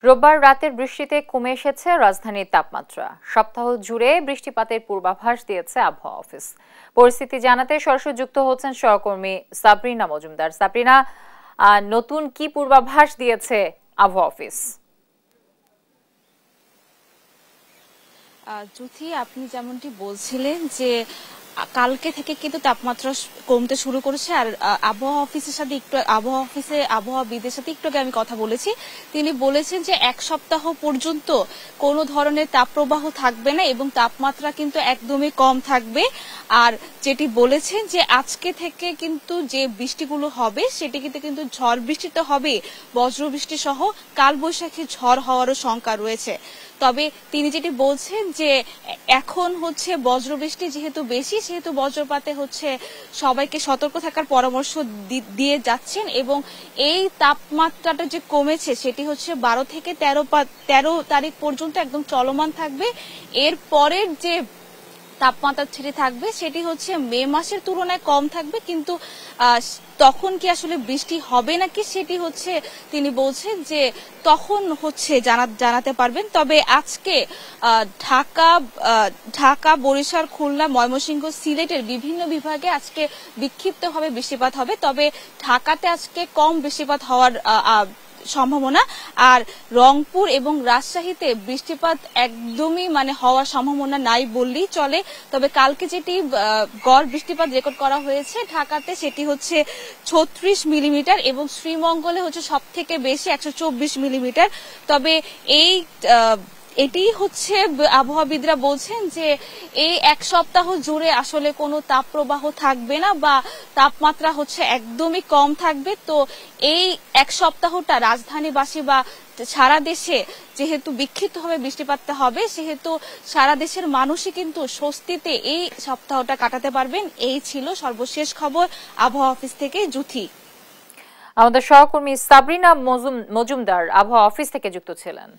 রোববার রাতের বৃষ্টিতে কমে এসেছে রাজধানীর তাপমাত্রা। সপ্তাহ জুড়ে বৃষ্টিপাতের পূর্বাভাস দিয়েছে আবহাওয়া অফিস। পরিস্থিতি জানাতে সরাসরি যুক্ত হচ্ছেন সহকর্মী সাবরিনা মজুমদার। সাবরিনা, নতুন কি পূর্বাভাস দিয়েছে আবহাওয়া অফিস? জ্যোতি, আপনি যেমনটি বলছিলেন যে কালকে থেকে কিন্তু তাপমাত্রা কমতে শুরু করেছে। আর আবহাওয়া আবহাওয়াবিদের সাথে একটু আগে আমি কথা বলেছি। তিনি বলেছেন যে এক সপ্তাহ পর্যন্ত কোনো ধরনের তাপপ্রবাহ থাকবে না এবং তাপমাত্রা কিন্তু একদমই কম থাকবে। আর যেটি বলেছেন যে আজকে থেকে কিন্তু যে বৃষ্টিগুলো হবে সেটি কিন্তু ঝড় বৃষ্টি তো হবে, বজ্রবৃষ্টি সহ কালবৈশাখী ঝড় হওয়ারও শঙ্কা রয়েছে। তবে তিনি যেটি বলছেন যে এখন হচ্ছে বজ্রবৃষ্টি যেহেতু বেশি, সেহেতু বজ্রপাতে হচ্ছে সবাইকে সতর্ক থাকার পরামর্শ দিয়ে যাচ্ছেন এবং এই তাপমাত্রাটা যে কমেছে সেটি হচ্ছে 12 থেকে 13 তারিখ পর্যন্ত একদম চলমান থাকবে। এর পরের যে তাপমাত্রা ছেড়ে থাকবে সেটি হচ্ছে মে মাসের তুলনায় কম থাকবে, কিন্তু তখন কি আসলে বৃষ্টি হবে নাকি সেটি হচ্ছে তিনি বলছেন যে তখন হচ্ছে জানাতে পারবেন। তবে আজকে ঢাকা, বরিশাল, খুলনা, ময়মনসিংহ, সিলেটের বিভিন্ন বিভাগে আজকে বিক্ষিপ্তভাবে বৃষ্টিপাত হবে। তবে ঢাকাতে আজকে কম বৃষ্টিপাত হওয়ার সম্ভাবনা। আর রংপুর এবং রাজশাহীতে বৃষ্টিপাত একদমই হওয়ার সম্ভাবনা নাই বললেই চলে। তবে কালকে যেটি গড় বৃষ্টিপাত রেকর্ড করা হয়েছে ঢাকাতে সেটি হচ্ছে 36 মিলিমিটার এবং শ্রীমঙ্গলে হচ্ছে সব থেকে বেশি 124 মিলিমিটার। তবে এটি হচ্ছে আবহাওয়াবিদরা বলছেন যে এই এক সপ্তাহ জুড়ে আসলে কোনো তাপপ্রবাহ থাকবে না বা তাপমাত্রা হচ্ছে একদমই কম থাকবে। তো এই এক সপ্তাহটা রাজধানীবাসী বা সারা দেশে যেহেতু বিক্ষিপ্তভাবে বৃষ্টিপাত হবে সেহেতু সারা দেশের মানুষই কিন্তু স্বস্তিতে এই সপ্তাহটা কাটাতে পারবেন। এই ছিল সর্বশেষ খবর আবহাওয়া অফিস থেকে। জ্যোতি, আমাদের সহকর্মী সাবরিনা মজুমদার আবহাওয়া অফিস থেকে যুক্ত ছিলেন।